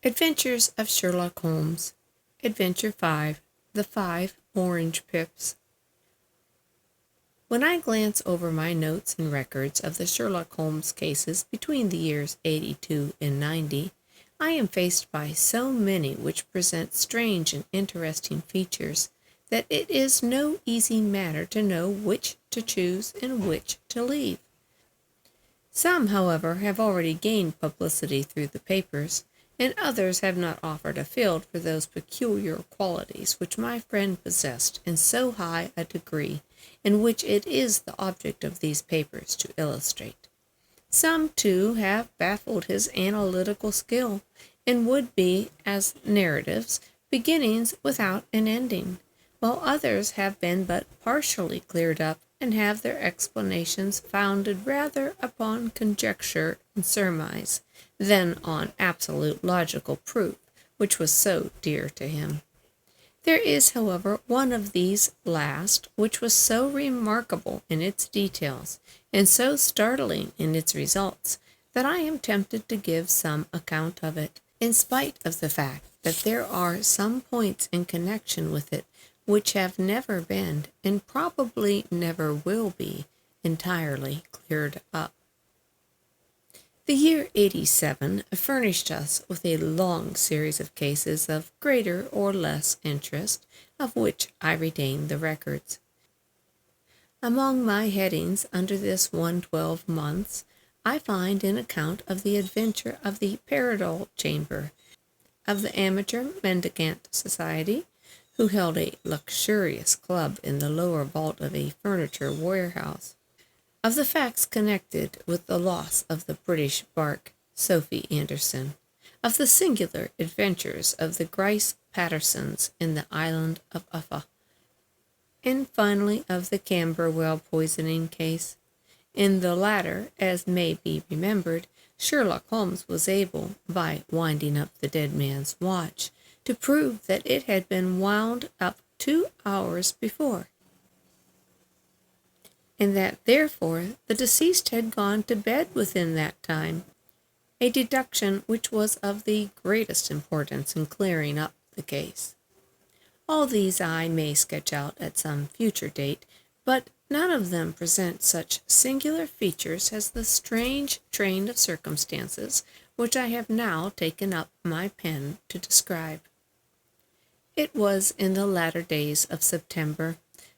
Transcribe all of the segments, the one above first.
Adventures of Sherlock Holmes. Adventure 5. The 5 Orange Pips. When I glance over my notes and records of the Sherlock Holmes cases between the years 82 and 90, I am faced by so many which present strange and interesting features that it is no easy matter to know which to choose and which to leave. Some, however, have already gained publicity through the papers, and others have not offered a field for those peculiar qualities which my friend possessed in so high a degree, and which it is the object of these papers to illustrate. Some, too, have baffled his analytical skill, and would be, as narratives, beginnings without an ending, while others have been but partially cleared up, and have their explanations founded rather upon conjecture and surmise than on absolute logical proof, which was so dear to him. There is, however, one of these last which was so remarkable in its details and so startling in its results that I am tempted to give some account of it, in spite of the fact that there are some points in connection with it which have never been, and probably never will be, entirely cleared up. The year 87 furnished us with a long series of cases of greater or less interest, of which I retain the records. Among my headings under this 112 months, I find an account of the adventure of the Paradol Chamber, of the Amateur Mendicant Society, who held a luxurious club in the lower vault of a furniture warehouse, of the facts connected with the loss of the British bark Sophie Anderson, of the singular adventures of the Grice Pattersons in the island of Uffa, and finally of the Camberwell poisoning case. In the latter, as may be remembered, Sherlock Holmes was able, by winding up the dead man's watch, to prove that it had been wound up 2 hours before, and that therefore the deceased had gone to bed within that time, a deduction which was of the greatest importance in clearing up the case. All these I may sketch out at some future date, but none of them present such singular features as the strange train of circumstances which I have now taken up my pen to describe. It was in the latter days of September.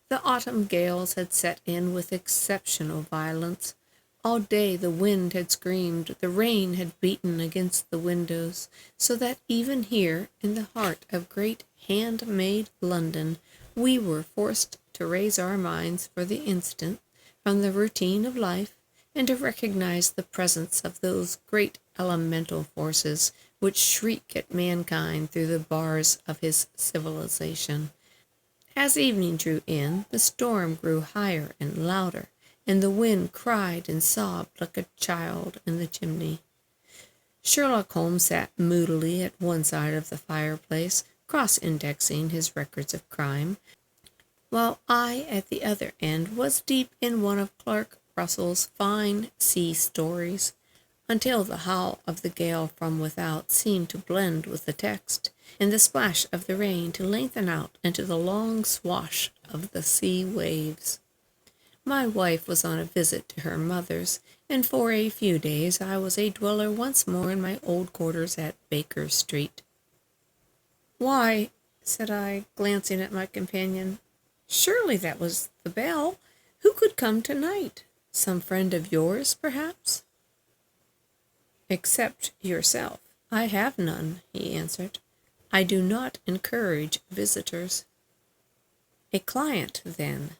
The autumn gales had set in with exceptional violence. All day the wind had screamed, the rain had beaten against the windows, so that even here, in the heart of great handmade London, we were forced to raise our minds for the instant from the routine of life, and to recognize the presence of those great elemental forces which shriek at mankind through the bars of his civilization. As evening drew in, the storm grew higher and louder, and the wind cried and sobbed like a child in the chimney. Sherlock Holmes sat moodily at one side of the fireplace, cross-indexing his records of crime, while I, at the other end, was deep in one of Clark Russell's fine sea stories, until the howl of the gale from without seemed to blend with the text, and the splash of the rain to lengthen out into the long swash of the sea waves. My wife was on a visit to her mother's, and for a few days I was a dweller once more in my old quarters at Baker Street. "Why," said I, glancing at my companion, "surely that was the bell. Who could come tonight? Some friend of yours, perhaps?" "Except yourself, I have none," he answered. "I do not encourage visitors." "A client, then?"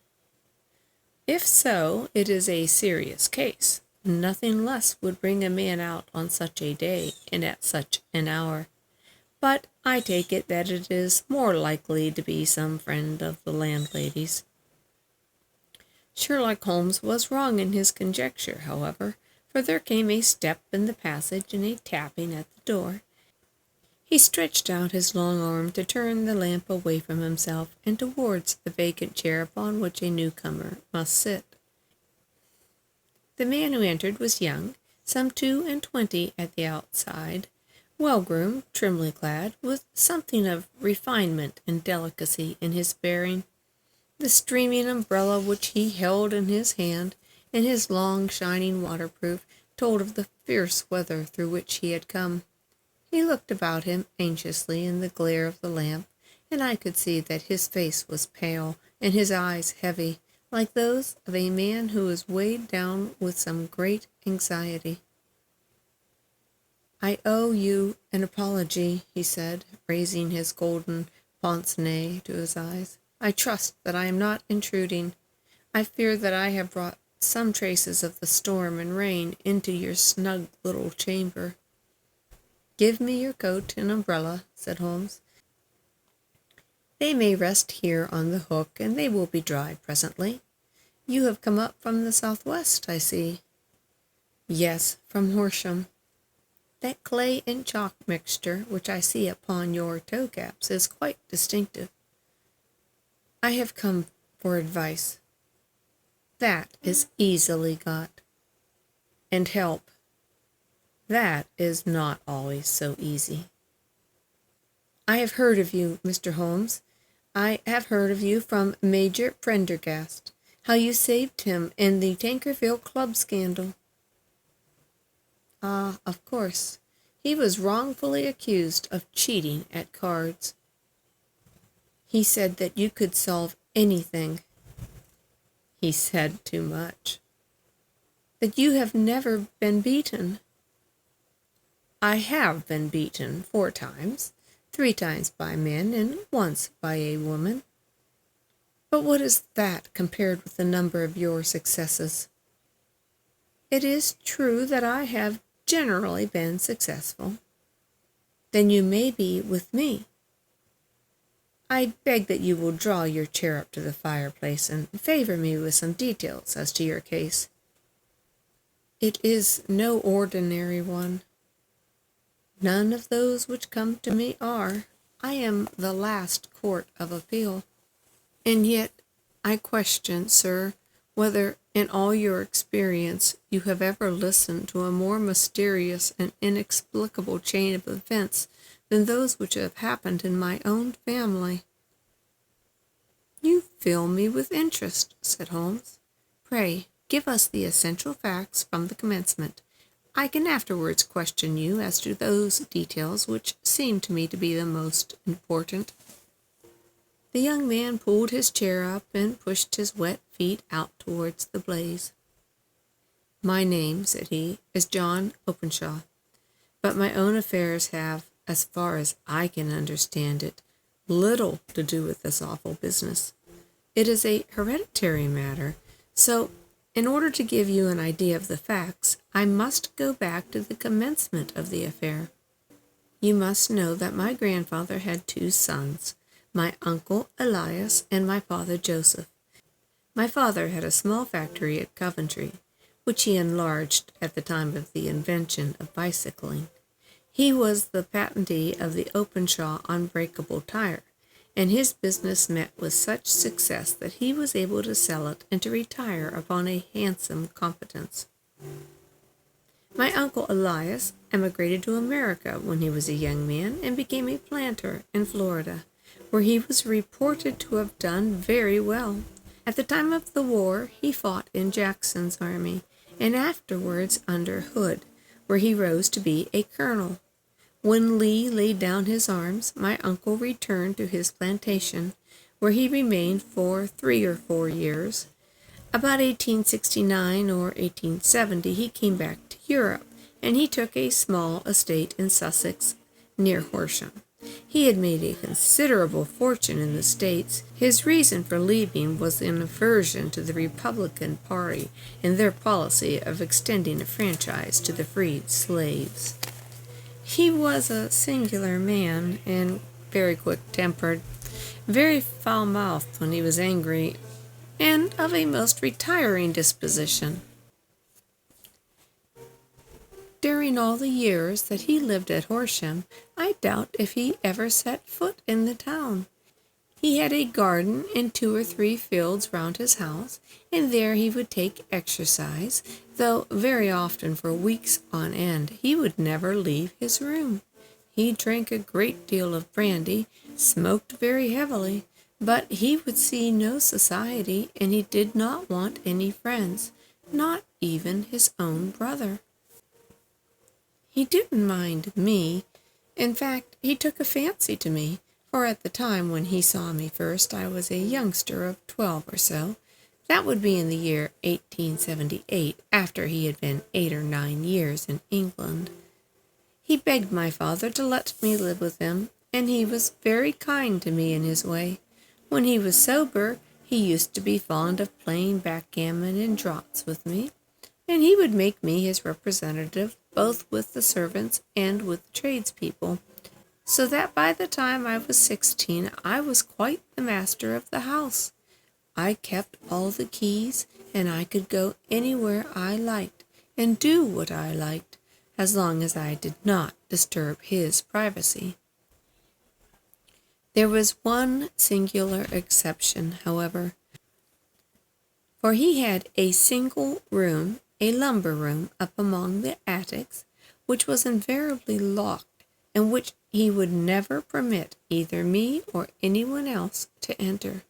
"If so, it is a serious case. Nothing less would bring a man out on such a day and at such an hour. But I take it that it is more likely to be some friend of the landlady's." Sherlock Holmes was wrong in his conjecture, however, for there came a step in the passage and a tapping at the door. He stretched out his long arm to turn the lamp away from himself and towards the vacant chair upon which a newcomer must sit. The man who entered was young, some 22 at the outside, well-groomed, trimly clad, with something of refinement and delicacy in his bearing. The streaming umbrella which he held in his hand, and his long, shining waterproof, told of the fierce weather through which he had come. He looked about him anxiously in the glare of the lamp, and I could see that his face was pale, and his eyes heavy, like those of a man who is weighed down with some great anxiety. "I owe you an apology," he said, raising his golden pince-nez to his eyes. "I trust that I am not intruding. I fear that I have brought some traces of the storm and rain into your snug little chamber." "Give me your coat and umbrella," said Holmes. "They may rest here on the hook, and they will be dry presently. You have come up from the southwest, I see." "Yes, from Horsham. That clay and chalk mixture which I see upon your toe-caps is quite distinctive." "I have come for advice." "That is easily got." "And help." "That is not always so easy." "I have heard of you, Mr. Holmes. I have heard of you from Major Prendergast, how you saved him in the Tankerville Club scandal." "Ah, of course. He was wrongfully accused of cheating at cards." "He said that you could solve anything." "He said too much." "That you have never been beaten." "I have been beaten 4 times, 3 times by men and once by a woman." "But what is that compared with the number of your successes?" "It is true that I have generally been successful." "Then you may be with me." "I beg that you will draw your chair up to the fireplace and favor me with some details as to your case." "It is no ordinary one." "None of those which come to me are. I am the last court of appeal." "And yet I question, sir, whether in all your experience you have ever listened to a more mysterious and inexplicable chain of events than those which have happened in my own family." "You fill me with interest," said Holmes. "Pray give us the essential facts from the commencement. I can afterwards question you as to those details which seem to me to be the most important." The young man pulled his chair up and pushed his wet feet out towards the blaze. "My name," said he, "is John Openshaw, but my own affairs have, as far as I can understand it, little to do with this awful business. It is a hereditary matter, so in order to give you an idea of the facts, I must go back to the commencement of the affair. You must know that my grandfather had 2 sons, my uncle Elias and my father Joseph. My father had a small factory at Coventry, which he enlarged at the time of the invention of bicycling. He was the patentee of the Openshaw unbreakable tire, and his business met with such success that he was able to sell it and to retire upon a handsome competence. My uncle Elias emigrated to America when he was a young man and became a planter in Florida, where he was reported to have done very well. At the time of the war he fought in Jackson's army, and afterwards under Hood, where he rose to be a colonel. When Lee laid down his arms, my uncle returned to his plantation, where he remained for 3 or 4 years. About 1869 or 1870 he came back to Europe, and he took a small estate in Sussex, near Horsham. He had made a considerable fortune in the States. His reason for leaving was an aversion to the Republican party and their policy of extending a franchise to the freed slaves. He was a singular man, and very quick-tempered, very foul-mouthed when he was angry, and of a most retiring disposition. During all the years that he lived at Horsham, I doubt if he ever set foot in the town. He had a garden and 2 or 3 fields round his house, and there he would take exercise, though very often for weeks on end he would never leave his room. He drank a great deal of brandy, smoked very heavily, but he would see no society, and he did not want any friends, not even his own brother. He didn't mind me. In fact, he took a fancy to me, for at the time when he saw me first I was a youngster of 12 or so. That would be in the year 1878, after he had been 8 or 9 years in England. He begged my father to let me live with him, and he was very kind to me in his way. When he was sober, he used to be fond of playing backgammon and draughts with me, and he would make me his representative both with the servants and with the tradespeople, so that by the time I was 16 I was quite the master of the house. I kept all the keys, and I could go anywhere I liked and do what I liked, as long as I did not disturb his privacy. There was one singular exception, however, for he had a single room, a lumber room, up among the attics, which was invariably locked, and which he would never permit either me or anyone else to enter.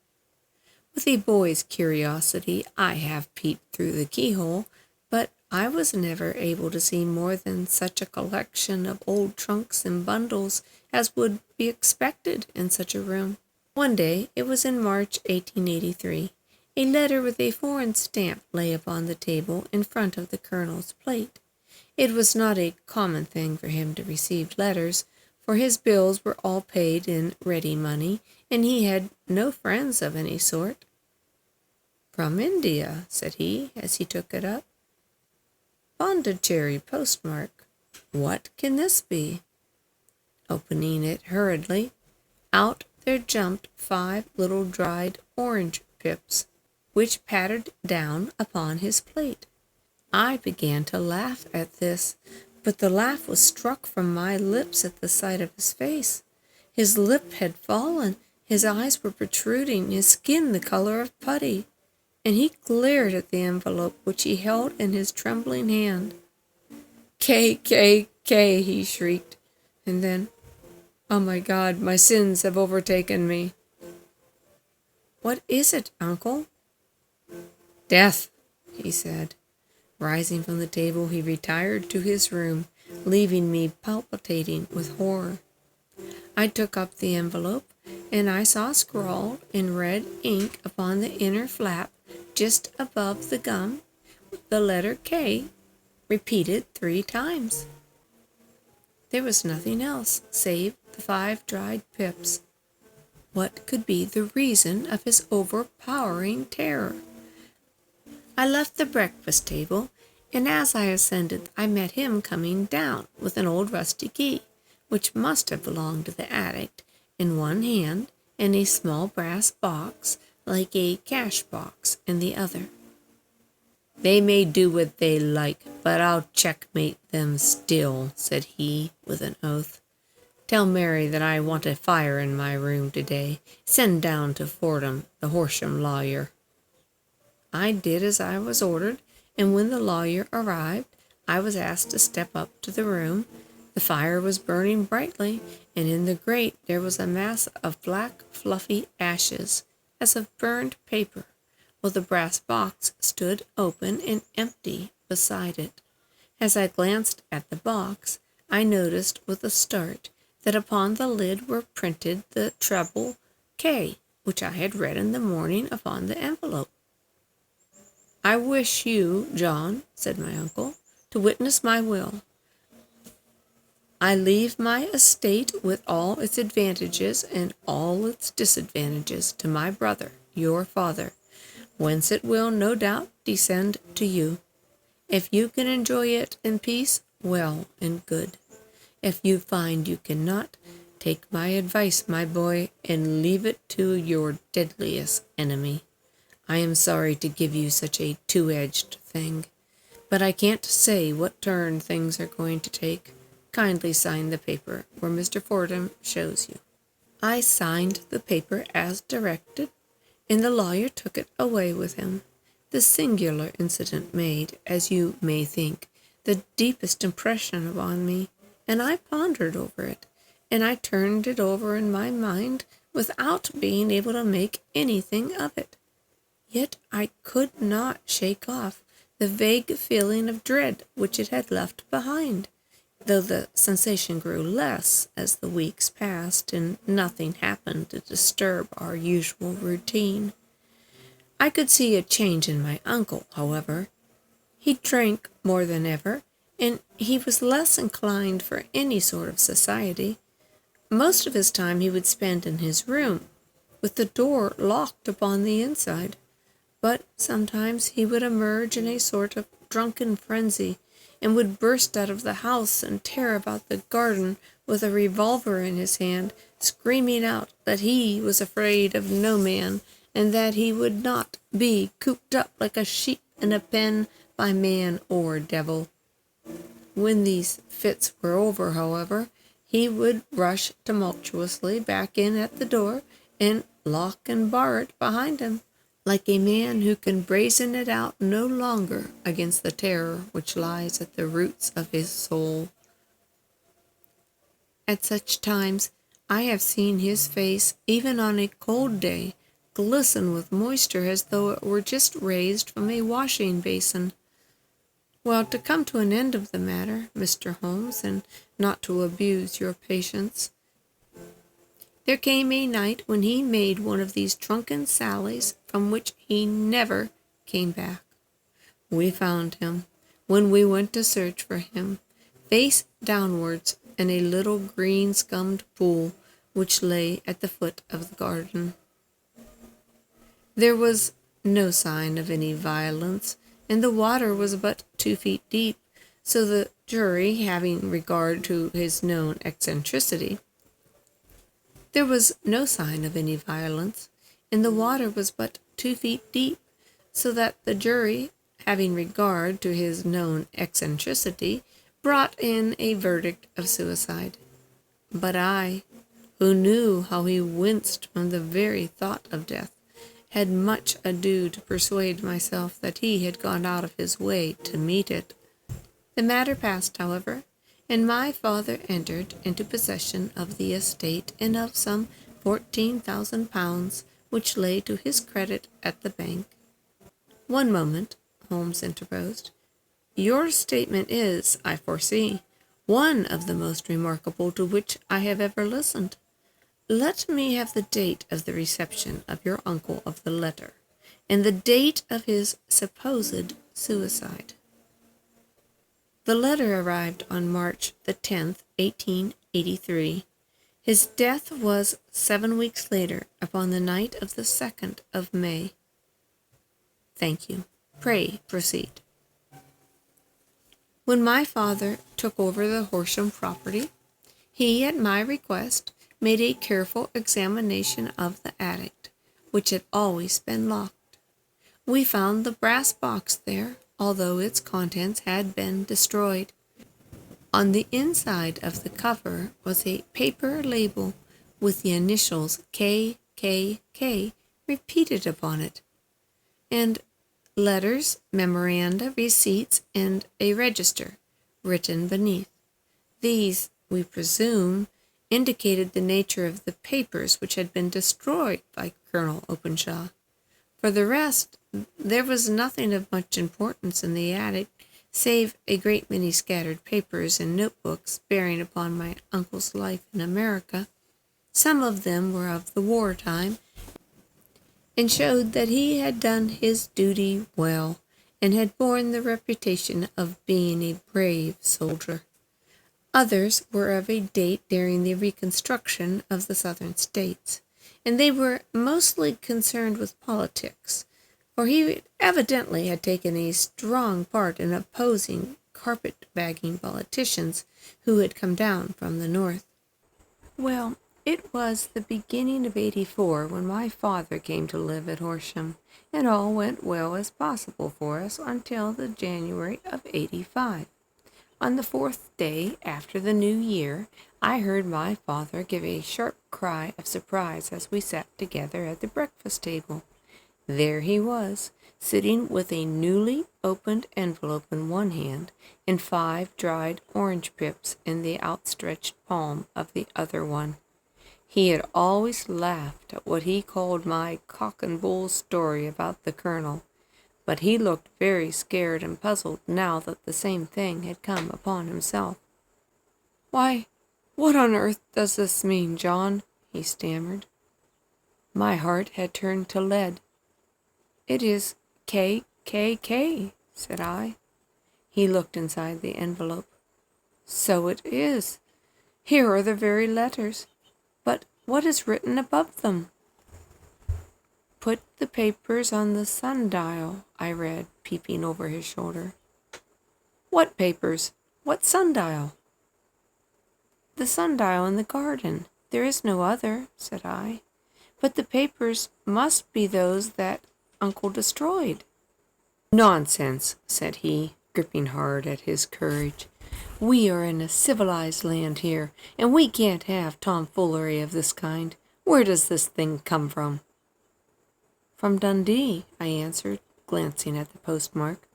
With a boy's curiosity, I have peeped through the keyhole, but I was never able to see more than such a collection of old trunks and bundles as would be expected in such a room. One day, it was in March 1883, a letter with a foreign stamp lay upon the table in front of the colonel's plate. It was not a common thing for him to receive letters, for his bills were all paid in ready money, and he had no friends of any sort. "From India," said he, as he took it up. "Pondicherry postmark. What can this be?" Opening it hurriedly, out there jumped 5 little dried orange pips, which pattered down upon his plate. I began to laugh at this, but the laugh was struck from my lips at the sight of his face. His lip had fallen, his eyes were protruding, his skin the color of putty, and he glared at the envelope which he held in his trembling hand. "K, K, K," he shrieked, and then, "Oh, my God, my sins have overtaken me." "What is it, uncle?" "Death," he said. Rising from the table, he retired to his room, leaving me palpitating with horror. I took up the envelope, and I saw scrawled in red ink upon the inner flap, just above the gum, the letter K, repeated 3 times. There was nothing else save the 5 dried pips. What could be the reason of his overpowering terror? I left the breakfast table, and as I ascended I met him coming down with an old rusty key, which must have belonged to the attic, in one hand, and a small brass box, like a cash box, in the other. "They may do what they like, but I'll checkmate them still," said he, with an oath. "Tell Mary that I want a fire in my room today. Send down to Fordham the Horsham lawyer." I did as I was ordered, and when the lawyer arrived, I was asked to step up to the room. The fire was burning brightly, and in the grate there was a mass of black, fluffy ashes, as of burned paper, while the brass box stood open and empty beside it. As I glanced at the box, I noticed with a start that upon the lid were printed the treble K, which I had read in the morning upon the envelope. "I wish you, John," said my uncle, "to witness my will. I leave my estate with all its advantages and all its disadvantages to my brother, your father, whence it will, no doubt, descend to you. If you can enjoy it in peace, well and good. If you find you cannot, take my advice, my boy, and leave it to your deadliest enemy. I am sorry to give you such a two-edged thing, but I can't say what turn things are going to take. Kindly sign the paper where Mr. Fordham shows you." I signed the paper as directed, and the lawyer took it away with him. This singular incident made, as you may think, the deepest impression upon me, and I pondered over it, and I turned it over in my mind without being able to make anything of it. Yet I could not shake off the vague feeling of dread which it had left behind, though the sensation grew less as the weeks passed and nothing happened to disturb our usual routine. I could see a change in my uncle, however. He drank more than ever, and he was less inclined for any sort of society. Most of his time he would spend in his room, with the door locked upon the inside. But sometimes he would emerge in a sort of drunken frenzy, and would burst out of the house and tear about the garden with a revolver in his hand, screaming out that he was afraid of no man, and that he would not be cooped up like a sheep in a pen by man or devil. When these fits were over, however, he would rush tumultuously back in at the door and lock and bar it behind him, like a man who can brazen it out no longer against the terror which lies at the roots of his soul. At such times I have seen his face, even on a cold day, glisten with moisture as though it were just raised from a washing basin. Well, to come to an end of the matter, Mr. Holmes, and not to abuse your patience, there came a night when he made one of these drunken sallies from which he never came back. We found him, when we went to search for him, face downwards in a little green-scummed pool which lay at the foot of the garden. There was no sign of any violence, and the water was but 2 feet deep, so the jury, having regard to his known eccentricity, there was no sign of any violence, and the water was but 2 feet deep, so that the jury, having regard to his known eccentricity, brought in a verdict of suicide. But I, who knew how he winced from the very thought of death, had much ado to persuade myself that he had gone out of his way to meet it. The matter passed, however, and my father entered into possession of the estate and of some 14,000 pounds which lay to his credit at the bank. "One moment," Holmes interposed. "Your statement is, I foresee, one of the most remarkable to which I have ever listened. Let me have the date of the reception of your uncle of the letter, and the date of his supposed suicide." The letter arrived on March the 10th, 1883. His death was 7 weeks later, upon the night of the 2nd of May. Thank you. Pray proceed. When my father took over the Horsham property, he, at my request, made a careful examination of the attic, which had always been locked. We found the brass box there, although its contents had been destroyed. On the inside of the cover was a paper label with the initials KKK repeated upon it, and letters, memoranda, receipts, and a register written beneath. These, we presume, indicated the nature of the papers which had been destroyed by Colonel Openshaw. For the rest, there was nothing of much importance in the attic, save a great many scattered papers and notebooks bearing upon my uncle's life in America. Some of them were of the war time, and showed that he had done his duty well, and had borne the reputation of being a brave soldier. Others were of a date during the reconstruction of the Southern States, and they were mostly concerned with politics, for he evidently had taken a strong part in opposing carpet-bagging politicians who had come down from the North. Well, it was the beginning of '84 when my father came to live at Horsham, and all went well as possible for us until the January of '85. On the 4th day after the New Year, I heard my father give a sharp cry of surprise as we sat together at the breakfast table. There he was, sitting with a newly opened envelope in one hand and 5 dried orange pips in the outstretched palm of the other one. He had always laughed at what he called my cock and bull story about the colonel, but he looked very scared and puzzled now that the same thing had come upon himself. "Why, what on earth does this mean, John?" he stammered. My heart had turned to lead. "It is KKK," said I. He looked inside the envelope. "So it is. Here are the very letters. But what is written above them?" "Put the papers on the sundial," I read, peeping over his shoulder. "What papers? What sundial?" "The sundial in the garden. There is no other," said I. "But the papers must be those that Uncle destroyed." "Nonsense," said he, gripping hard at his courage. "We are in a civilized land here, and we can't have tomfoolery of this kind. Where does this thing come from?" "From Dundee," I answered, glancing at the postmark.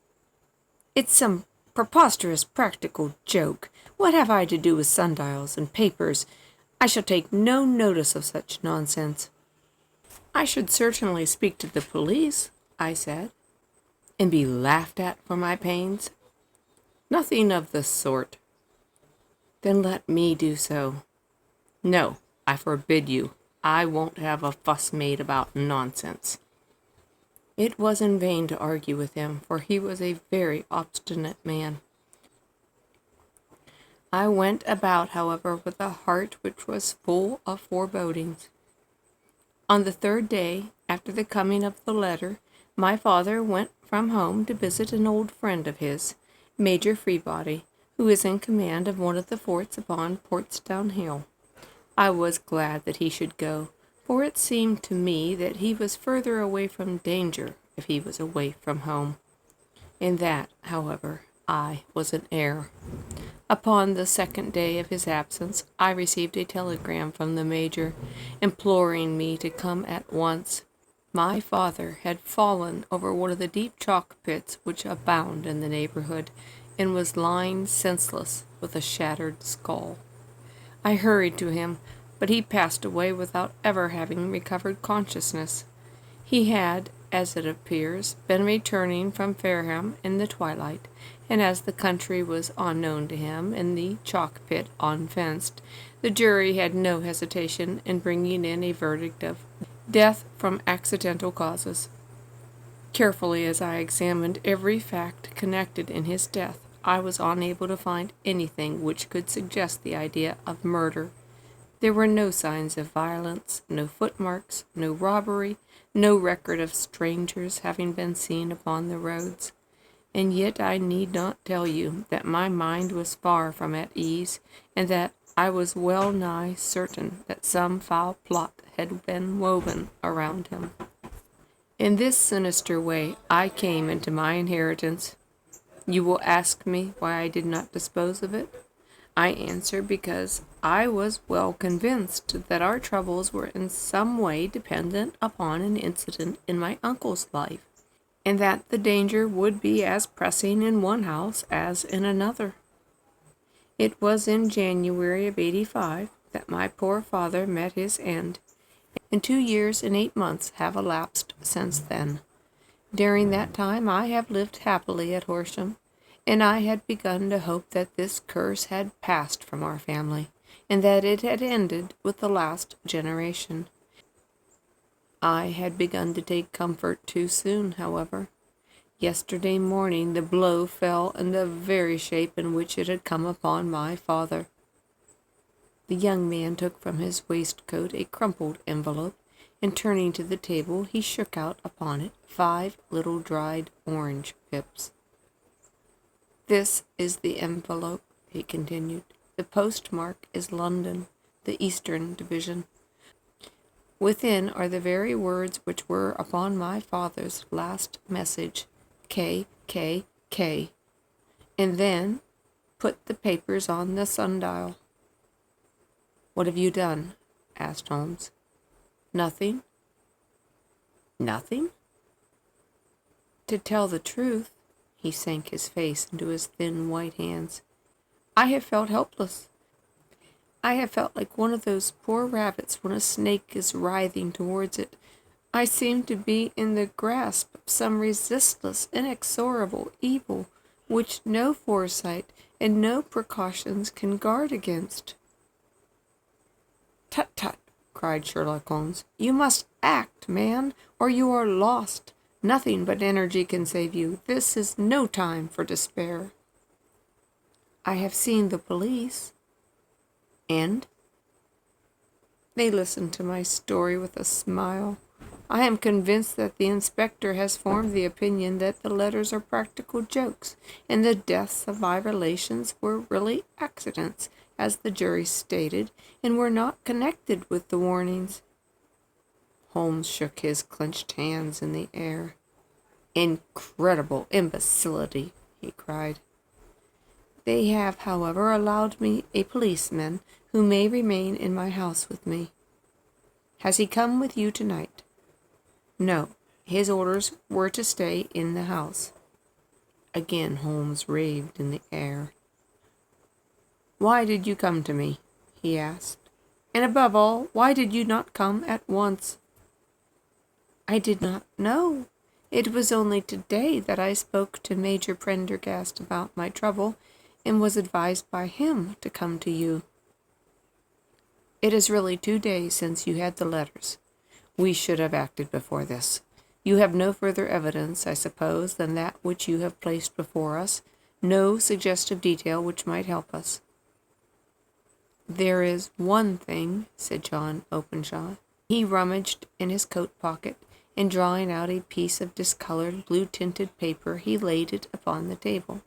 "It's some preposterous practical joke. What have I to do with sundials and papers? I shall take no notice of such nonsense." "I should certainly speak to the police," I said. "And be laughed at for my pains?" "Nothing of the sort." "Then let me do so." "No, I forbid you. I won't have a fuss made about nonsense." It was in vain to argue with him, for he was a very obstinate man. I went about, however, with a heart which was full of forebodings. On the 3rd day after the coming of the letter, my father went from home to visit an old friend of his, Major Freebody, who is in command of one of the forts upon Portsdown Hill. I was glad that he should go, for it seemed to me that he was further away from danger if he was away from home. In that, however, I was in error. Upon the 2nd day of his absence, I received a telegram from the Major, imploring me to come at once. My father had fallen over one of the deep chalk pits which abound in the neighborhood, and was lying senseless with a shattered skull. I hurried to him, but he passed away without ever having recovered consciousness. He had, as it appears, been returning from Fareham in the twilight, and as the country was unknown to him and the chalk pit unfenced, the jury had no hesitation in bringing in a verdict of death from accidental causes. Carefully as I examined every fact connected in his death, I was unable to find anything which could suggest the idea of murder. There were no signs of violence, no footmarks, no robbery, no record of strangers having been seen upon the roads. And yet I need not tell you that my mind was far from at ease, and that I was well nigh certain that some foul plot had been woven around him. In this sinister way I came into my inheritance. You will ask me why I did not dispose of it? I answer because I was well convinced that our troubles were in some way dependent upon an incident in my uncle's life, and that the danger would be as pressing in one house as in another. It was in January of '85 that my poor father met his end, and 2 years and 8 months have elapsed since then. During that time I have lived happily at Horsham, and I had begun to hope that this curse had passed from our family, and that it had ended with the last generation. I had begun to take comfort too soon, however. Yesterday morning the blow fell in the very shape in which it had come upon my father. The young man took from his waistcoat a crumpled envelope, and turning to the table, he shook out upon it 5 little dried orange pips. "This is the envelope," he continued. "The postmark is London, the Eastern Division. Within are the very words which were upon my father's last message, KKK. And then put the papers on the sundial." "What have you done?" asked Holmes. "Nothing." "Nothing? To tell the truth, he sank his face into his thin white hands, I have felt helpless. I have felt like one of those poor rabbits when a snake is writhing towards it. I seem to be in the grasp of some resistless, inexorable evil which no foresight and no precautions can guard against. Tut, tut, cried Sherlock Holmes. You must act, man, or you are lost. Nothing but energy can save you. This is no time for despair. I have seen the police. And? They listened to my story with a smile. I am convinced that the inspector has formed the opinion that the letters are practical jokes, and the deaths of my relations were really accidents, as the jury stated, and were not connected with the warnings. Holmes shook his clenched hands in the air. Incredible imbecility, he cried. They have, however, allowed me a policeman who may remain in my house with me. Has he come with you tonight? No, his orders were to stay in the house. Again Holmes raved in the air. Why did you come to me? He asked. And above all, why did you not come at once? I did not know. It was only today that I spoke to Major Prendergast about my trouble, and was advised by him to come to you. It is really 2 days since you had the letters. We should have acted before this. You have no further evidence, I suppose, than that which you have placed before us, no suggestive detail which might help us. There is one thing, said John Openshaw. He rummaged in his coat pocket, and drawing out a piece of discolored, blue-tinted paper, he laid it upon the table.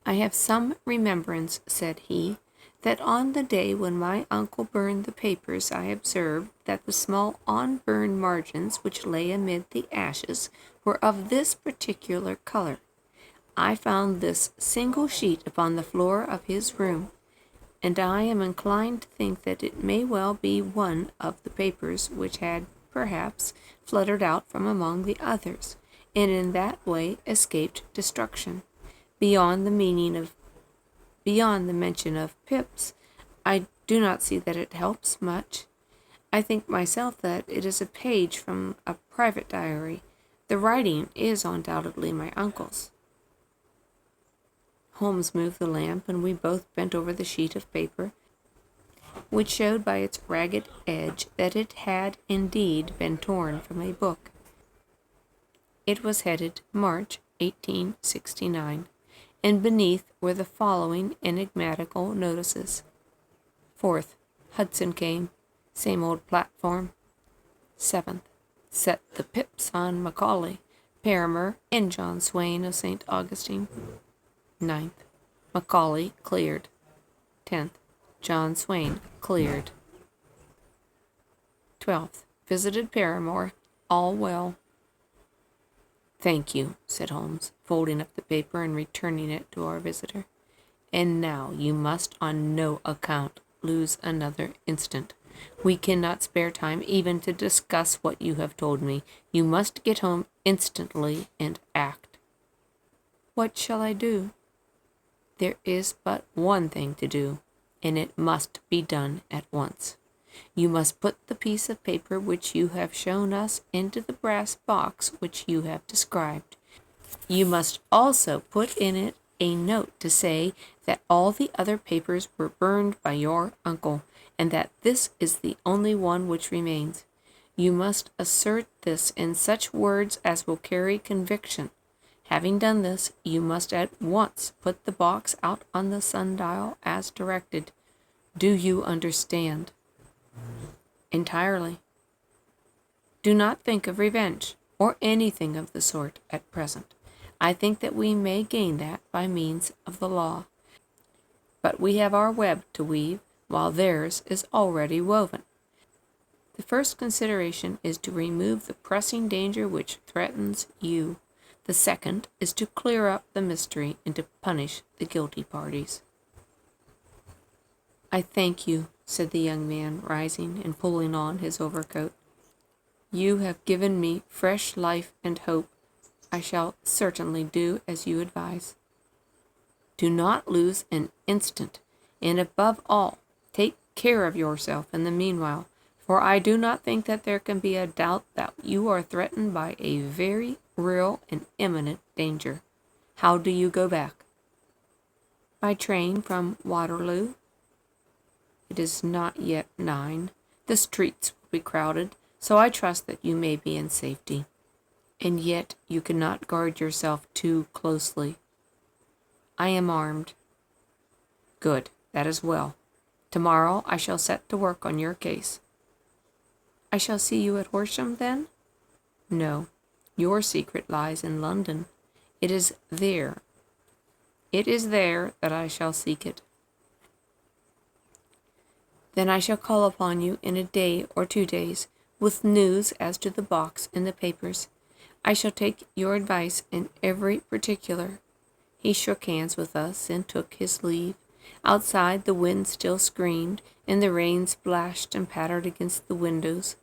I have some remembrance, said he, that on the day when my uncle burned the papers, I observed that the small unburned margins which lay amid the ashes were of this particular color. I found this single sheet upon the floor of his room, and I am inclined to think that it may well be one of the papers which had, perhaps, fluttered out from among the others, and in that way escaped destruction. Beyond the mention of pips, I do not see that it helps much. I think myself that it is a page from a private diary. The writing is undoubtedly my uncle's. Holmes moved the lamp, and we both bent over the sheet of paper, which showed by its ragged edge that it had indeed been torn from a book. It was headed March 1869. And beneath were the following enigmatical notices. 4th, Hudson came, same old platform. 7th, set the pips on Macaulay, Paramor, and John Swain of St. Augustine. 9th, Macaulay cleared. 10th, John Swain cleared. 12th, visited Paramor, all well. Thank you, said Holmes, folding up the paper and returning it to our visitor. And now you must on no account lose another instant. We cannot spare time even to discuss what you have told me. You must get home instantly and act. What shall I do? There is but one thing to do, and it must be done at once. You must put the piece of paper which you have shown us into the brass box which you have described. You must also put in it a note to say that all the other papers were burned by your uncle, and that this is the only one which remains. You must assert this in such words as will carry conviction. Having done this, you must at once put the box out on the sundial as directed. Do you understand? Entirely. Do not think of revenge, or anything of the sort at present. I think that we may gain that by means of the law. But we have our web to weave, while theirs is already woven. The first consideration is to remove the pressing danger which threatens you. The second is to clear up the mystery and to punish the guilty parties. I thank you, said the young man, rising and pulling on his overcoat. You have given me fresh life and hope. I shall certainly do as you advise. Do not lose an instant, and above all, take care of yourself in the meanwhile, for I do not think that there can be a doubt that you are threatened by a very real and imminent danger. How do you go back? By train from Waterloo. It is not yet 9. The streets will be crowded, so I trust that you may be in safety. And yet you cannot guard yourself too closely. I am armed. Good, that is well. Tomorrow I shall set to work on your case. I shall see you at Horsham, then? No, your secret lies in London. It is there that I shall seek it. Then I shall call upon you in a day or 2 days, with news as to the box in the papers. I shall take your advice in every particular. He shook hands with us and took his leave. Outside the wind still screamed, and the rain splashed and pattered against the windows.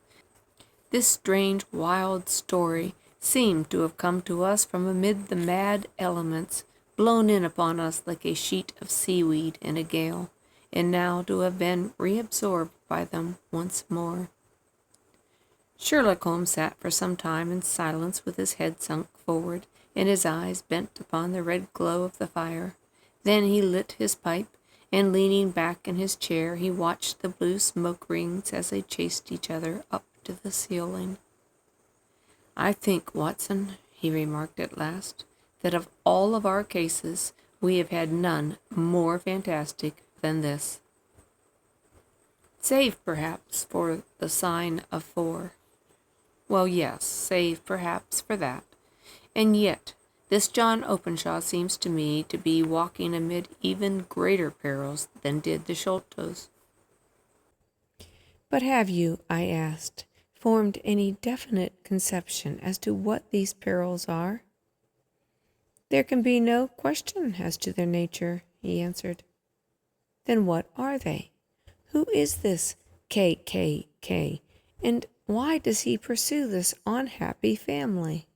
This strange, wild story seemed to have come to us from amid the mad elements, blown in upon us like a sheet of seaweed in a gale, and now to have been reabsorbed by them once more. Sherlock Holmes sat for some time in silence with his head sunk forward and his eyes bent upon the red glow of the fire. Then he lit his pipe, and leaning back in his chair, he watched the blue smoke rings as they chased each other up to the ceiling. "I think, Watson," he remarked at last, "that of all of our cases, we have had none more fantastic than this. Save, perhaps, for the sign of 4. Well, yes, save, perhaps, for that. And yet, this John Openshaw seems to me to be walking amid even greater perils than did the Sholtos." "But have you," I asked, "formed any definite conception as to what these perils are?" "There can be no question as to their nature," he answered. "Then what are they? Who is this K, and why does he pursue this unhappy family?"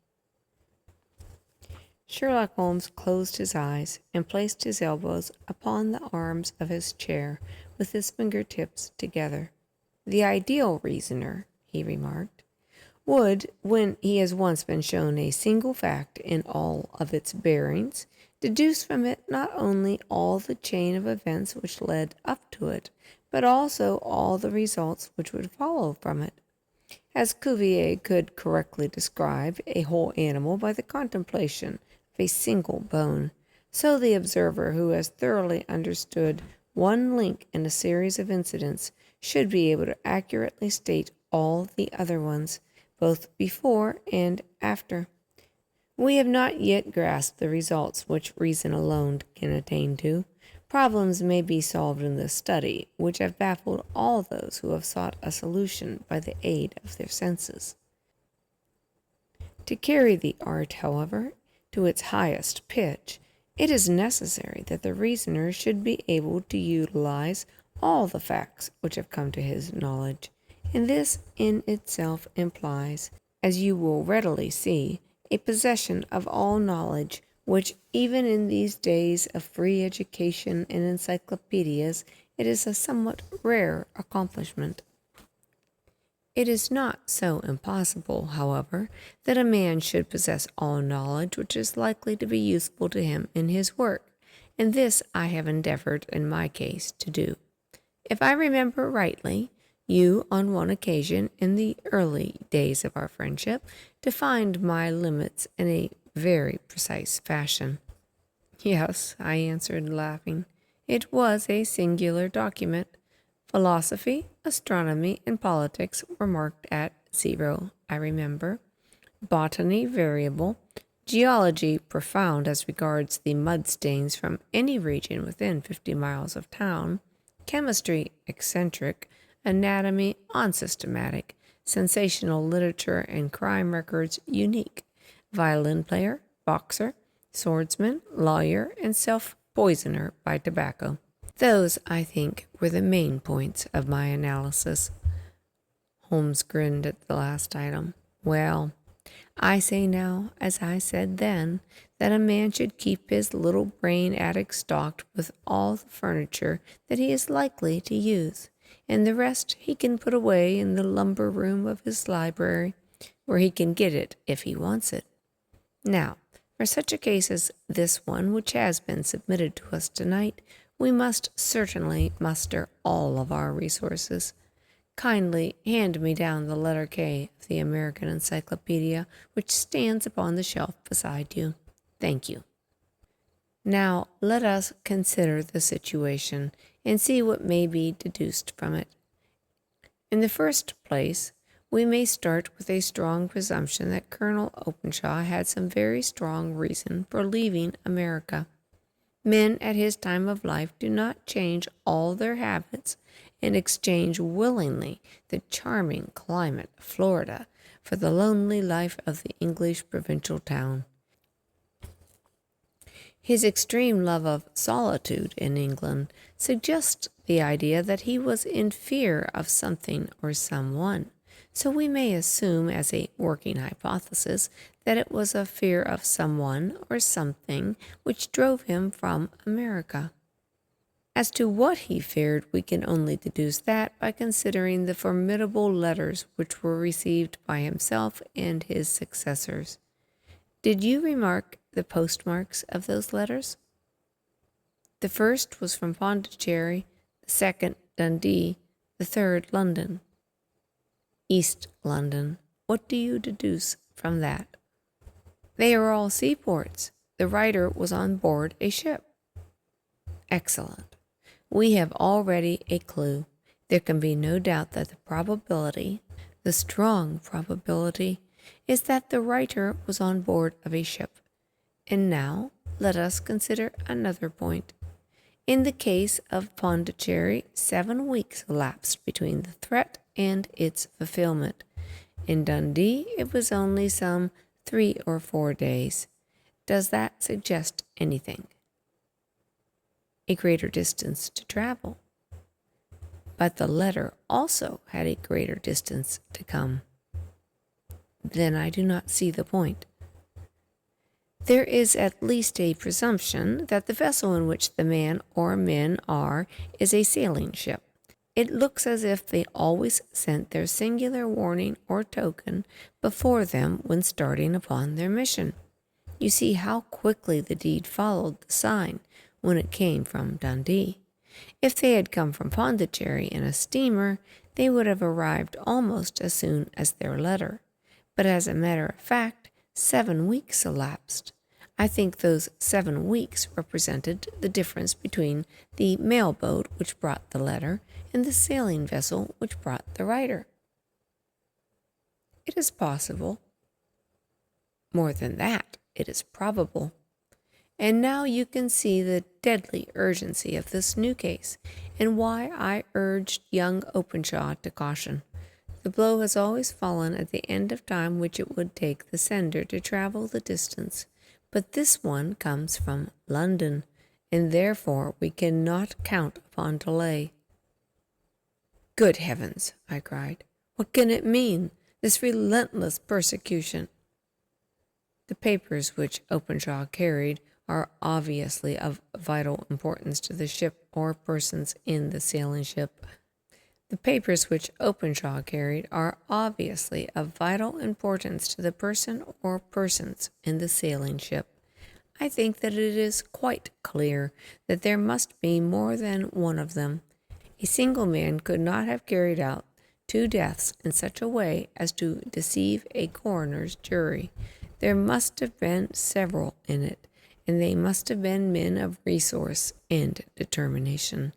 Sherlock Holmes closed his eyes and placed his elbows upon the arms of his chair with his fingertips together. "The ideal reasoner," he remarked, "would, when he has once been shown a single fact in all of its bearings, deduce from it not only all the chain of events which led up to it, but also all the results which would follow from it. As Cuvier could correctly describe a whole animal by the contemplation of a single bone, so the observer who has thoroughly understood one link in a series of incidents should be able to accurately state all the other ones, both before and after. We have not yet grasped the results which reason alone can attain to. Problems may be solved in this study which have baffled all those who have sought a solution by the aid of their senses. To carry the art, however, to its highest pitch, it is necessary that the reasoner should be able to utilize all the facts which have come to his knowledge, and this in itself implies, as you will readily see, a possession of all knowledge which, even in these days of free education and encyclopedias, it is a somewhat rare accomplishment. It is not so impossible, however, that a man should possess all knowledge which is likely to be useful to him in his work, and this I have endeavored in my case to do. If I remember rightly, you, on one occasion in the early days of our friendship, defined my limits in a very precise fashion. "Yes," I answered, laughing. "It was a singular document. Philosophy, astronomy, and politics were marked at 0, I remember. Botany variable, geology profound as regards the mud stains from any region within 50 miles of town, chemistry eccentric, anatomy unsystematic, sensational literature and crime records unique, violin player, boxer, swordsman, lawyer, and self-poisoner by tobacco. Those, I think, were the main points of my analysis." Holmes grinned at the last item. "Well, I say now, as I said then, that a man should keep his little brain attic stocked with all the furniture that he is likely to use, and the rest he can put away in the lumber room of his library, where he can get it if he wants it. Now, for such a case as this one which has been submitted to us tonight, we must certainly muster all of our resources. Kindly hand me down the letter K of the American Encyclopedia, which stands upon the shelf beside you. Thank you. Now let us consider the situation and see what may be deduced from it. In the first place, we may start with a strong presumption that Colonel Openshaw had some very strong reason for leaving America. Men at his time of life do not change all their habits and exchange willingly the charming climate of Florida for the lonely life of the English provincial town. His extreme love of solitude in England suggests the idea that he was in fear of something or someone, so we may assume as a working hypothesis that it was a fear of someone or something which drove him from America. As to what he feared, we can only deduce that by considering the formidable letters which were received by himself and his successors. Did you remark the postmarks of those letters? The first was from Pondicherry, the second Dundee, the third London. East London. What do you deduce from that? They are all seaports. The writer was on board a ship. Excellent. We have already a clue. There can be no doubt that the probability, the strong probability, is that the writer was on board of a ship. And now let us consider another point. In the case of Pondicherry, 7 weeks elapsed between the threat and its fulfillment. In Dundee, it was only some 3 or 4 days. Does that suggest anything? A greater distance to travel. But the letter also had a greater distance to come. Then I do not see the point. There is at least a presumption that the vessel in which the man or men are is a sailing ship. It looks as if they always sent their singular warning or token before them when starting upon their mission. You see how quickly the deed followed the sign when it came from Dundee. If they had come from Pondicherry in a steamer, they would have arrived almost as soon as their letter. But as a matter of fact, 7 weeks elapsed. I think those 7 weeks represented the difference between the mail boat which brought the letter and the sailing vessel which brought the writer. It is possible. More than that, it is probable. And now you can see the deadly urgency of this new case, and why I urged young Openshaw to caution. The blow has always fallen at the end of time which it would take the sender to travel the distance, but this one comes from London, and therefore we cannot count upon delay. Good heavens, I cried. What can it mean, this relentless persecution? The papers which Openshaw carried are obviously of vital importance to the ship or persons in the sailing ship. The papers which Openshaw carried are obviously of vital importance to the person or persons in the sailing ship. I think that it is quite clear that there must be more than one of them. A single man could not have carried out 2 deaths in such a way as to deceive a coroner's jury. There must have been several in it, and they must have been men of resource and determination.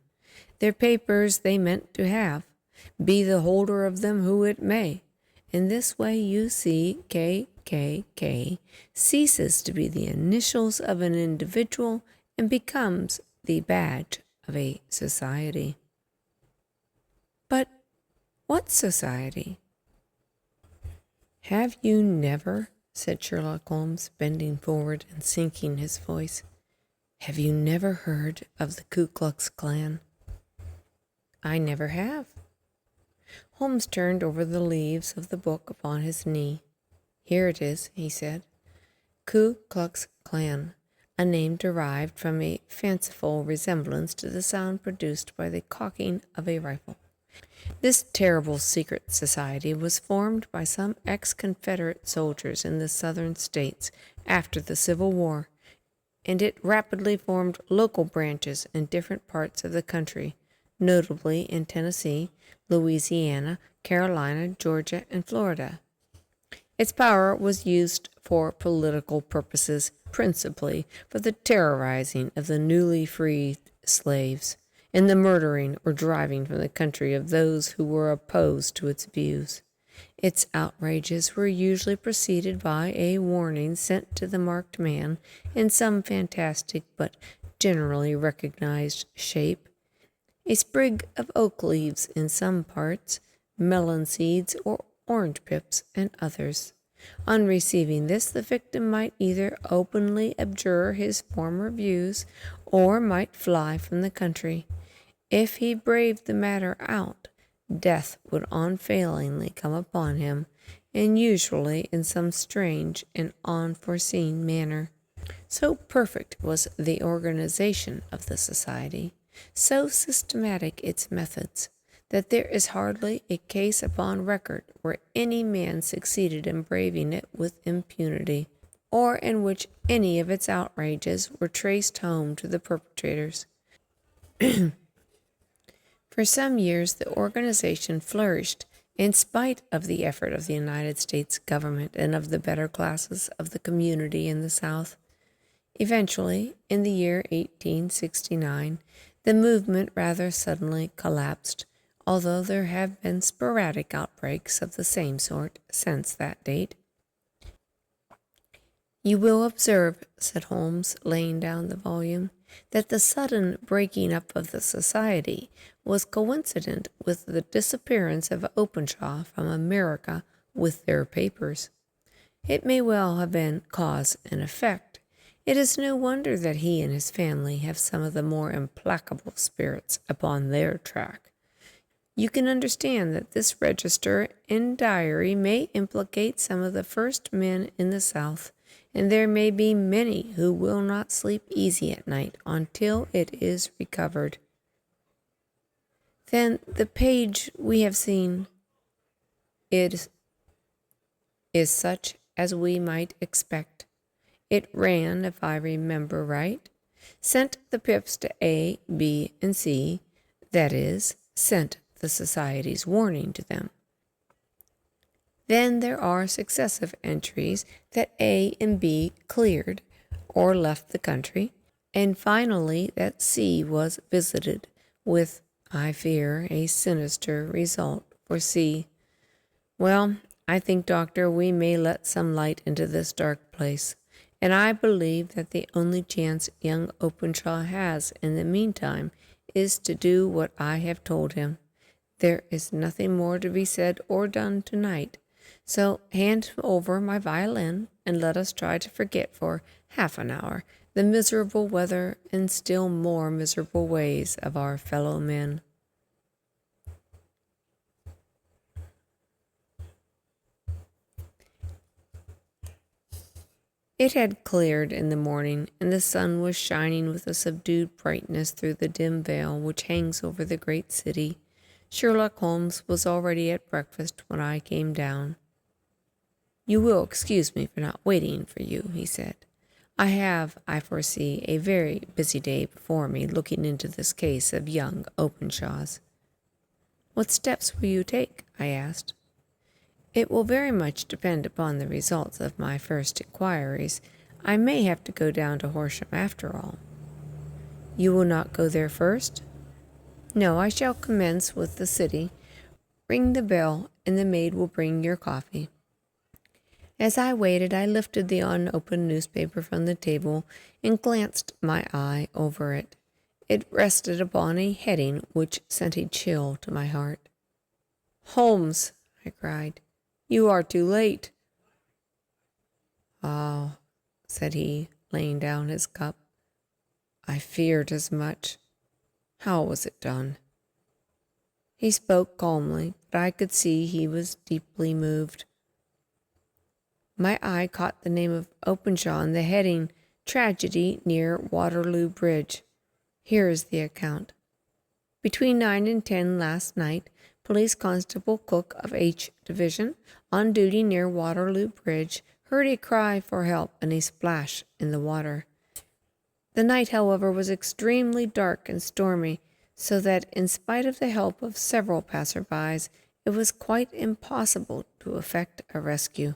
Their papers they meant to have, be the holder of them who it may. In this way you see KKK ceases to be the initials of an individual and becomes the badge of a society. But what society? Have you never, said Sherlock Holmes, bending forward and sinking his voice, have you never heard of the Ku Klux Klan? I never have. Holmes turned over the leaves of the book upon his knee. "Here it is," he said. Ku Klux Klan, a name derived from a fanciful resemblance to the sound produced by the cocking of a rifle. This terrible secret society was formed by some ex-Confederate soldiers in the Southern states after the Civil War, and it rapidly formed local branches in different parts of the country, notably in Tennessee, Louisiana, Carolina, Georgia, and Florida. Its power was used for political purposes, principally for the terrorizing of the newly freed slaves and the murdering or driving from the country of those who were opposed to its views. Its outrages were usually preceded by a warning sent to the marked man in some fantastic but generally recognized shape. A sprig of oak leaves in some parts, melon seeds or orange pips in others. On receiving this, the victim might either openly abjure his former views or might fly from the country. If he braved the matter out, death would unfailingly come upon him, and usually in some strange and unforeseen manner. So perfect was the organization of the society, so systematic its methods, that there is hardly a case upon record where any man succeeded in braving it with impunity, or in which any of its outrages were traced home to the perpetrators. For some years the organization flourished in spite of the effort of the United States government and of the better classes of the community in the South. Eventually, in the year 1869, the movement rather suddenly collapsed, although there have been sporadic outbreaks of the same sort since that date. "You will observe," said Holmes, laying down the volume, "that the sudden breaking up of the society was coincident with the disappearance of Openshaw from America with their papers. It may well have been cause and effect. It is no wonder that he and his family have some of the more implacable spirits upon their track. You can understand that this register and diary may implicate some of the first men in the South, and there may be many who will not sleep easy at night until it is recovered." "Then the page we have seen is such as we might expect. It ran, if I remember right, sent the pips to A, B, and C, that is, sent the society's warning to them. Then there are successive entries that A and B cleared or left the country, and finally that C was visited, with, I fear, a sinister result for C. Well, I think, Doctor, we may let some light into this dark place, and I believe that the only chance young Openshaw has in the meantime is to do what I have told him. There is nothing more to be said or done tonight, so hand over my violin and let us try to forget for half an hour the miserable weather and still more miserable ways of our fellow men." It had cleared in the morning, and the sun was shining with a subdued brightness through the dim veil which hangs over the great city. Sherlock Holmes was already at breakfast when I came down. "You will excuse me for not waiting for you," he said. "I have, I foresee, a very busy day before me looking into this case of young Openshaw's." "What steps will you take?" I asked. "It will very much depend upon the results of my first inquiries. I may have to go down to Horsham after all." "You will not go there first?" "No, I shall commence with the city. Ring the bell, and the maid will bring your coffee." As I waited, I lifted the unopened newspaper from the table and glanced my eye over it. It rested upon a heading which sent a chill to my heart. "Holmes," I cried, "you are too late." "Ah," said he, laying down his cup. "I feared as much. How was it done?" He spoke calmly, but I could see he was deeply moved. My eye caught the name of Openshaw in the heading, Tragedy near Waterloo Bridge. Here is the account. Between 9 and 10 last night, Police Constable Cook of H Division, on duty near Waterloo Bridge, heard a cry for help and a splash in the water. The night, however, was extremely dark and stormy, so that in spite of the help of several passer-bys, it was quite impossible to effect a rescue.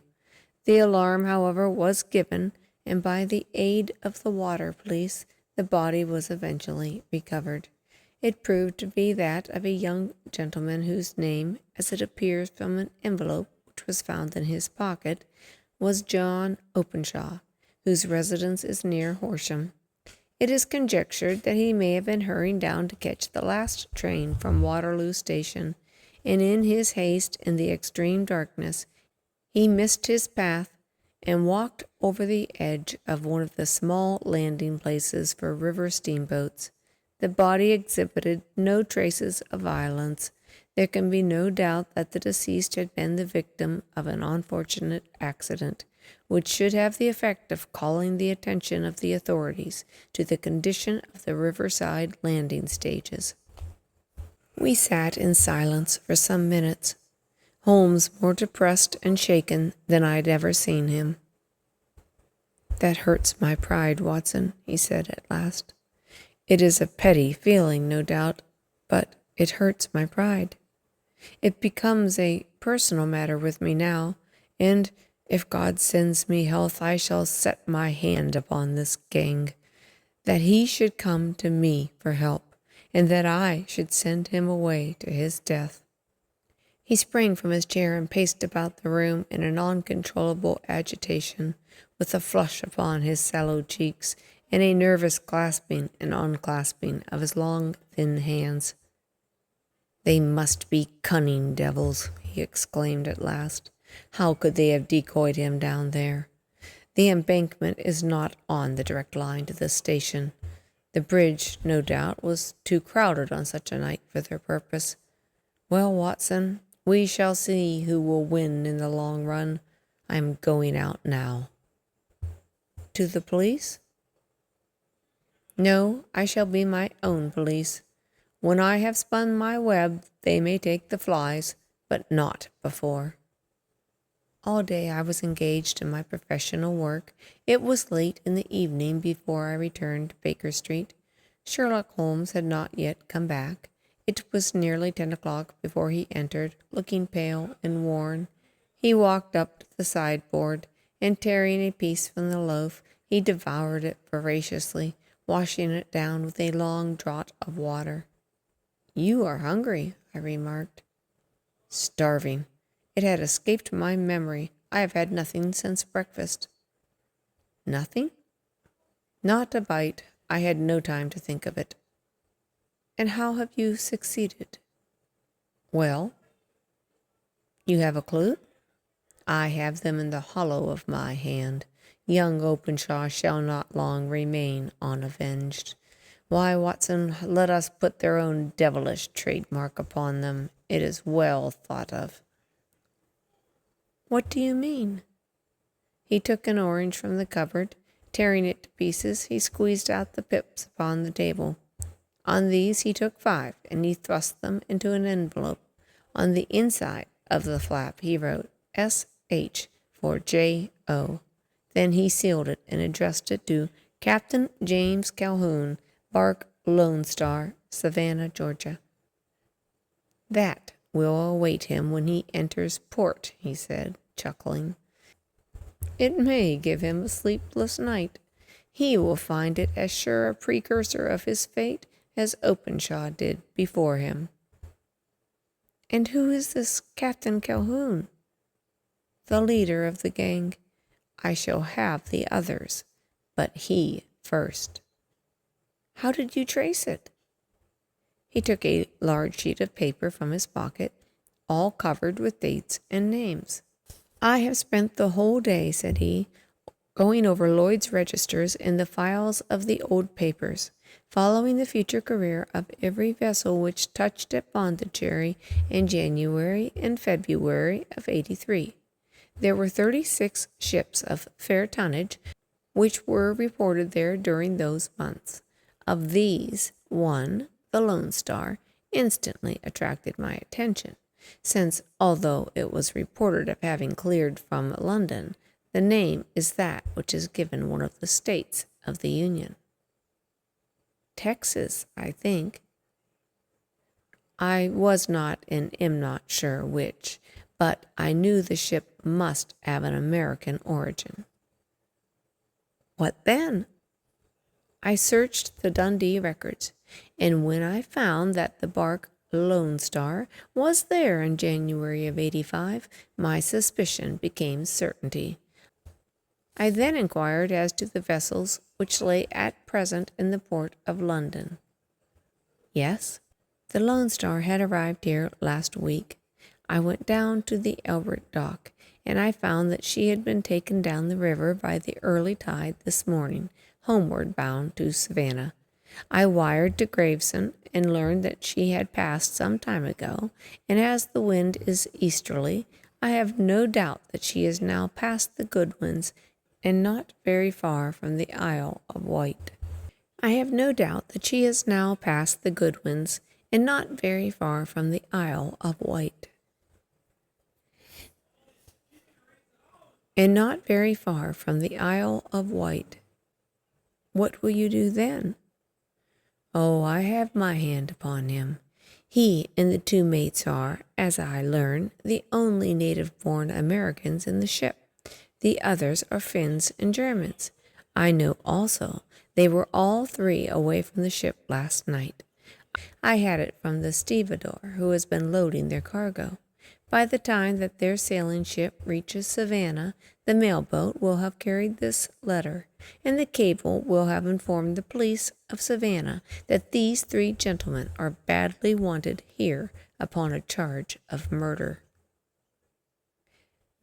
The alarm, however, was given, and by the aid of the water police, the body was eventually recovered. It proved to be that of a young gentleman whose name, as it appears from an envelope which was found in his pocket, was John Openshaw, whose residence is near Horsham. It is conjectured that he may have been hurrying down to catch the last train from Waterloo Station, and in his haste in the extreme darkness, he missed his path and walked over the edge of one of the small landing places for river steamboats. The body exhibited no traces of violence. There can be no doubt that the deceased had been the victim of an unfortunate accident, which should have the effect of calling the attention of the authorities to the condition of the riverside landing stages. We sat in silence for some minutes, Holmes more depressed and shaken than I'd ever seen him. "That hurts my pride, Watson," he said at last. "It is a petty feeling, no doubt, but it hurts my pride. It becomes a personal matter with me now, and if God sends me health, I shall set my hand upon this gang. That he should come to me for help, and that I should send him away to his death." He sprang from his chair and paced about the room in an uncontrollable agitation, with a flush upon his sallow cheeks and a nervous clasping and unclasping of his long, thin hands. "They must be cunning devils," he exclaimed at last. "How could they have decoyed him down there? The embankment is not on the direct line to the station. The bridge, no doubt, was too crowded on such a night for their purpose. Well, Watson, we shall see who will win in the long run. I am going out now." "To the police?" "No, I shall be my own police. When I have spun my web, they may take the flies, but not before." All day I was engaged in my professional work. It was late in the evening before I returned to Baker Street. Sherlock Holmes had not yet come back. It was nearly 10 o'clock before he entered, looking pale and worn. He walked up to the sideboard, and tearing a piece from the loaf, he devoured it voraciously, washing it down with a long draught of water. "You are hungry," I remarked. "Starving. It had escaped my memory. I have had nothing since breakfast." "Nothing?" "Not a bite. I had no time to think of it." "And how have you succeeded?" "Well." "You have a clue?" "I have them in the hollow of my hand. Young Openshaw shall not long remain unavenged. Why, Watson, let us put their own devilish trademark upon them. It is well thought of." "What do you mean?" He took an orange from the cupboard. Tearing it to pieces, he squeezed out the pips upon the table. On these he took 5, and he thrust them into an envelope. On the inside of the flap he wrote S.H. for J.O. Then he sealed it and addressed it to Captain James Calhoun, Bark Lone Star, Savannah, Georgia. "That will await him when he enters port," he said, chuckling. "It may give him a sleepless night. He will find it as sure a precursor of his fate as Openshaw did before him." "And who is this Captain Calhoun?" "The leader of the gang. I shall have the others, but he first." "How did you trace it?" He took a large sheet of paper from his pocket, all covered with dates and names. "I have spent the whole day," said he, "going over Lloyd's registers in the files of the old papers, following the future career of every vessel which touched at Pondicherry in January and February of '83. There were 36 ships of fair tonnage which were reported there during those months. Of these, one, the Lone Star, instantly attracted my attention, since, although it was reported of having cleared from London, the name is that which is given one of the states of the Union. Texas, I think. I was not and am not sure which, but I knew the ship must have an American origin. What then? I searched the Dundee records, and when I found that the bark Lone Star was there in January of '85, my suspicion became certainty. I then inquired as to the vessels which lay at present in the port of London. Yes, the Lone Star had arrived here last week. I went down to the Albert dock, and I found that she had been taken down the river by the early tide this morning, homeward bound to Savannah. I wired to Gravesend and learned that she had passed some time ago, and as the wind is easterly, I have no doubt that she is now past the Goodwins and not very far from the Isle of Wight. I have no doubt that she is now past the Goodwins and not very far from the Isle of Wight. And not very far from the Isle of Wight. What will you do then? Oh, I have my hand upon him. He and the two mates are, as I learn, the only native-born Americans in the ship. The others are Finns and Germans. I know also they were all three away from the ship last night. I had it from the stevedore who has been loading their cargo. By the time that their sailing ship reaches Savannah, the mailboat will have carried this letter, and the cable will have informed the police of Savannah that these three gentlemen are badly wanted here upon a charge of murder.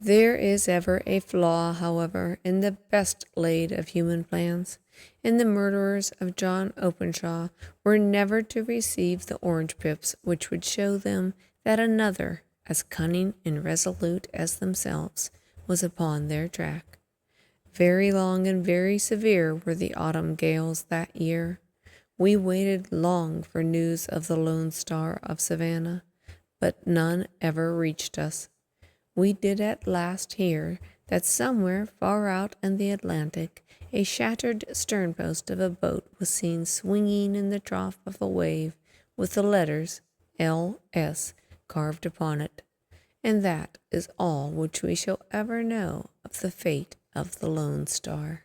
There is ever a flaw, however, in the best laid of human plans, and the murderers of John Openshaw were never to receive the orange pips which would show them that another, as cunning and resolute as themselves, was upon their track. Very long and very severe were the autumn gales that year. We waited long for news of the Lone Star of Savannah, but none ever reached us. We did at last hear that somewhere far out in the Atlantic a shattered sternpost of a boat was seen swinging in the trough of a wave with the letters L.S. carved upon it, and that is all which we shall ever know of the fate of the Lone Star.